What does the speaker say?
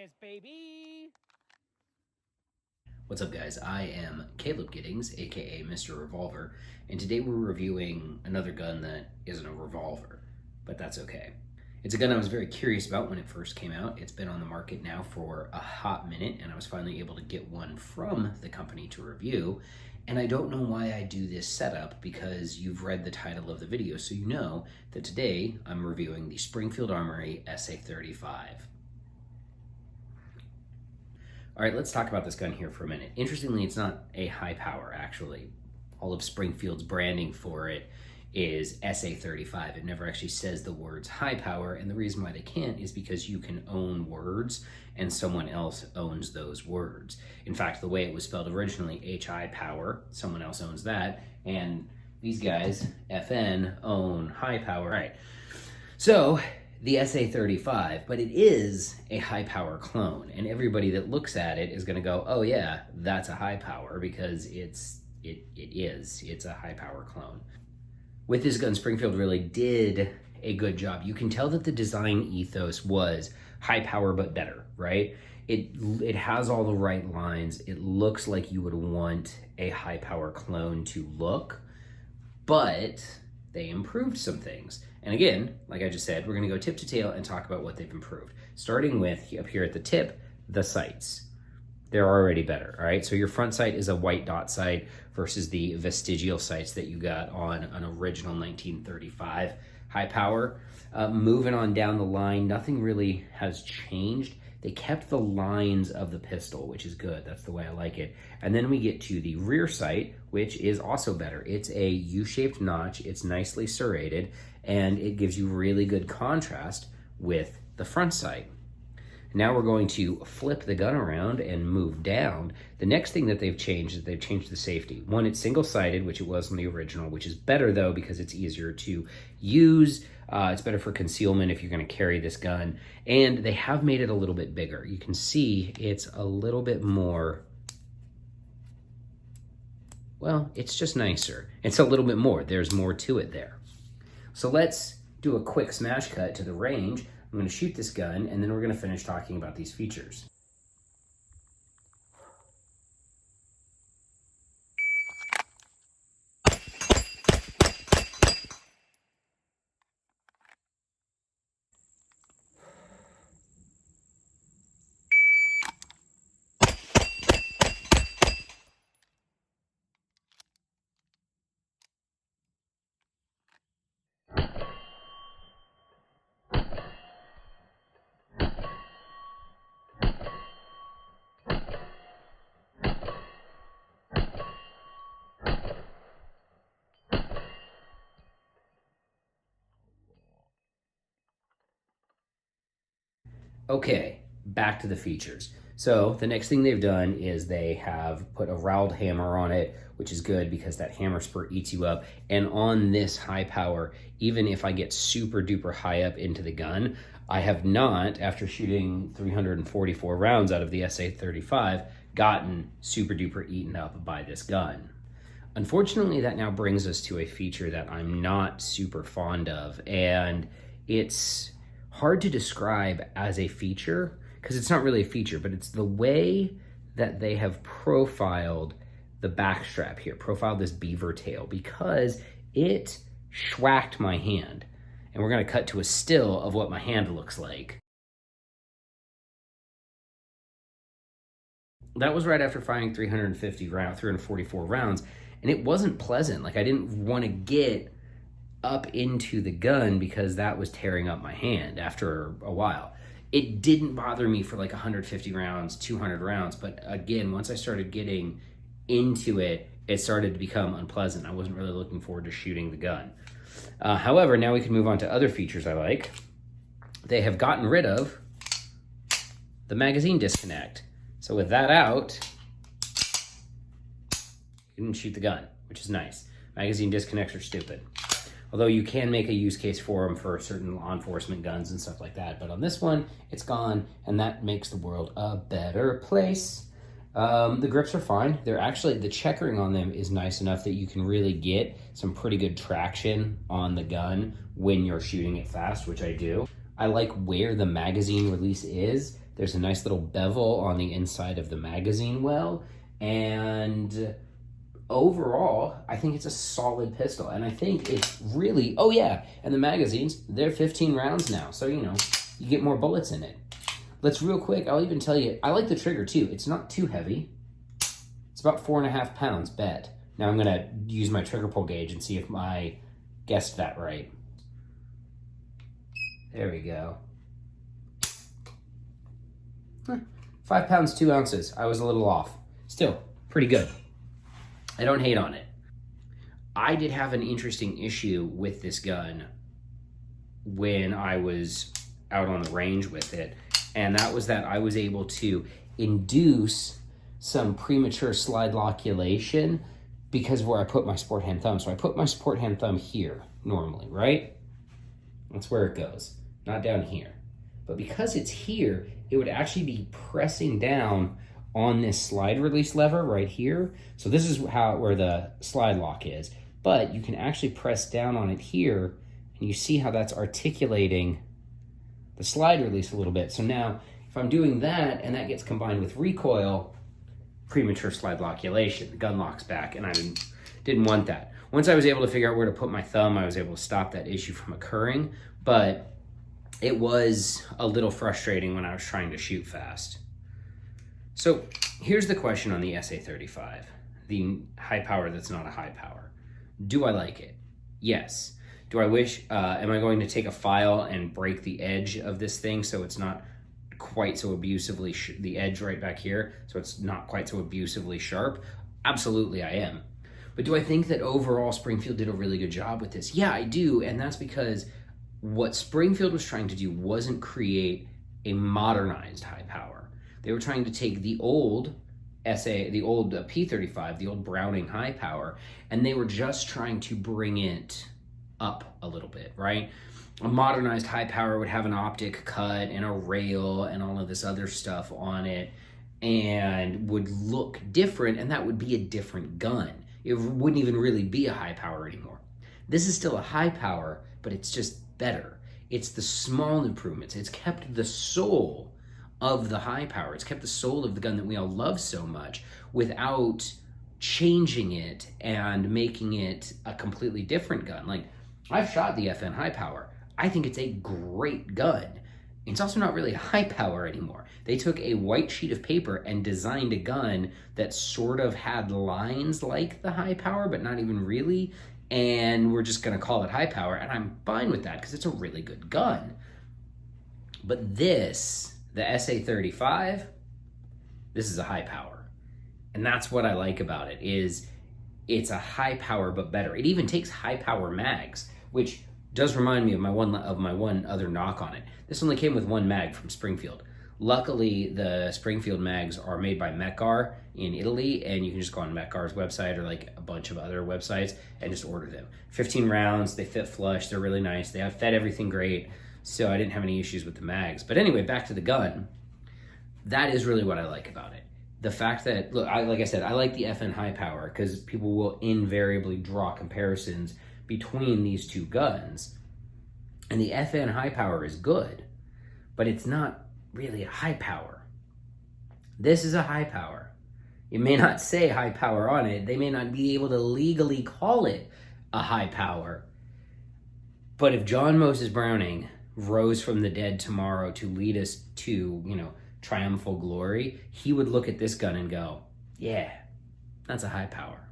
this, baby! What's up, guys? I am Caleb Giddings, aka Mr. Revolver, and today we're reviewing another gun that isn't a revolver, but that's okay. It's a gun I was very curious about when it first came out. It's been on the market now for a hot minute, and I was finally able to get one from the company to review. And I don't know why I do this setup, because you've read the title of the video, so you know that today I'm reviewing the Springfield Armory SA-35. All right, let's talk about this gun here for a minute. Interestingly, it's not a high power, actually. All of Springfield's branding for it is SA-35. It never actually says the words high power, and the reason why they can't is because you can own words and someone else owns those words. In fact, the way it was spelled originally, HI power, someone else owns that, and these guys, FN, own high power. All right, so the SA-35, but it is a high power clone, and everybody that looks at it is going to go, oh yeah, that's a high power, because it's a high power clone. With this gun, Springfield really did a good job. You can tell that the design ethos was high power but better, right? It has all the right lines. It looks like you would want a high power clone to look, but they improved some things. And again, like I just said, we're gonna go tip to tail and talk about what they've improved. Starting with, up here at the tip, the sights. They're already better, all right? So your front sight is a white dot sight versus the vestigial sights that you got on an original 1935 high power. Moving on down the line, nothing really has changed. They kept the lines of the pistol, which is good. That's the way I like it. And then we get to the rear sight, which is also better. It's a U-shaped notch. It's nicely serrated, and it gives you really good contrast with the front sight. Now we're going to flip the gun around and move down. The next thing that they've changed is they've changed the safety. One, it's single-sighted, which it was in the original, which is better though because it's easier to use. It's better for concealment if you're gonna carry this gun. And they have made it a little bit bigger. You can see it's a little bit more, well, it's just nicer. It's a little bit more. There's more to it there. So let's do a quick smash cut to the range. I'm going to shoot this gun, and then we're going to finish talking about these features. Okay, back to the features. So the next thing they've done is they have put a rowelled hammer on it, which is good because that hammer spur eats you up. And on this high power, even if I get super duper high up into the gun, I have not, after shooting 344 rounds out of the SA-35, gotten super duper eaten up by this gun. Unfortunately, that now brings us to a feature that I'm not super fond of, and it's hard to describe as a feature because it's not really a feature, but it's the way that they have profiled the back strap here, profiled this beaver tail, because it schwacked my hand. And we're gonna cut to a still of what my hand looks like. That was right after firing 344 rounds, and it wasn't pleasant. Like, I didn't want to get up into the gun because that was tearing up my hand after a while. It didn't bother me for like 150 rounds, 200 rounds, but again, once I started getting into it, it started to become unpleasant. I wasn't really looking forward to shooting the gun. However, now we can move on to other features I like. They have gotten rid of the magazine disconnect. So with that out, you can shoot the gun, which is nice. Magazine disconnects are stupid. Although you can make a use case for them for certain law enforcement guns and stuff like that. But on this one, it's gone, and that makes the world a better place. The grips are fine. They're actually, the checkering on them is nice enough that you can really get some pretty good traction on the gun when you're shooting it fast, which I do. I like where the magazine release is. There's a nice little bevel on the inside of the magazine well, and overall, I think it's a solid pistol. And I think it's really, oh yeah, and the magazines, they're 15 rounds now. So, you know, you get more bullets in it. Let's real quick, I'll even tell you, I like the trigger too. It's not too heavy. It's about 4.5 pounds, bet. Now I'm gonna use my trigger pull gauge and see if I guessed that right. There we go. 5 pounds, 2 ounces. I was a little off. Still, pretty good. I don't hate on it. I did have an interesting issue with this gun when I was out on the range with it, and that was that I was able to induce some premature slide lockulation because of where I put my sport hand thumb. So I put my sport hand thumb here normally, right? That's where it goes, not down here. But because it's here, it would actually be pressing down on this slide release lever right here. So this is where the slide lock is. But you can actually press down on it here, and you see how that's articulating the slide release a little bit. So now, if I'm doing that, and that gets combined with recoil, premature slide lockulation, the gun locks back, and I didn't want that. Once I was able to figure out where to put my thumb, I was able to stop that issue from occurring, but it was a little frustrating when I was trying to shoot fast. So here's the question on the SA-35, the high power that's not a high power. Do I like it? Yes. Do I wish, am I going to take a file and break the edge of this thing so it's not quite so abusively, the edge right back here, so it's not quite so abusively sharp? Absolutely I am. But do I think that overall Springfield did a really good job with this? Yeah, I do, and that's because what Springfield was trying to do wasn't create a modernized high power. They were trying to take the old the old P-35, the old Browning high power, and they were just trying to bring it up a little bit, right? A modernized high power would have an optic cut and a rail and all of this other stuff on it and would look different, and that would be a different gun. It wouldn't even really be a high power anymore. This is still a high power, but it's just better. It's the small improvements. It's kept the soul of the high power. It's kept the soul of the gun that we all love so much without changing it and making it a completely different gun. Like, I've shot the FN high power. I think it's a great gun. It's also not really a high power anymore. They took a white sheet of paper and designed a gun that sort of had lines like the high power, but not even really, and we're just gonna call it high power, and I'm fine with that because it's a really good gun. But this, the SA-35, this is a high power. And that's what I like about it, is it's a high power but better. It even takes high power mags, which does remind me of my one other knock on it. This only came with one mag from Springfield. Luckily, the Springfield mags are made by Mekar in Italy, and you can just go on Mekar's website or like a bunch of other websites and just order them. 15 rounds, they fit flush, they're really nice, they have fed everything great, so I didn't have any issues with the mags. But anyway, back to the gun. That is really what I like about it. The fact that, look, like I said, I like the FN high power because people will invariably draw comparisons between these two guns. And the FN high power is good, but it's not really a high power. This is a high power. It may not say high power on it. They may not be able to legally call it a high power. But if John Moses Browning rose from the dead tomorrow to lead us to, triumphal glory, he would look at this gun and go, yeah, that's a high power.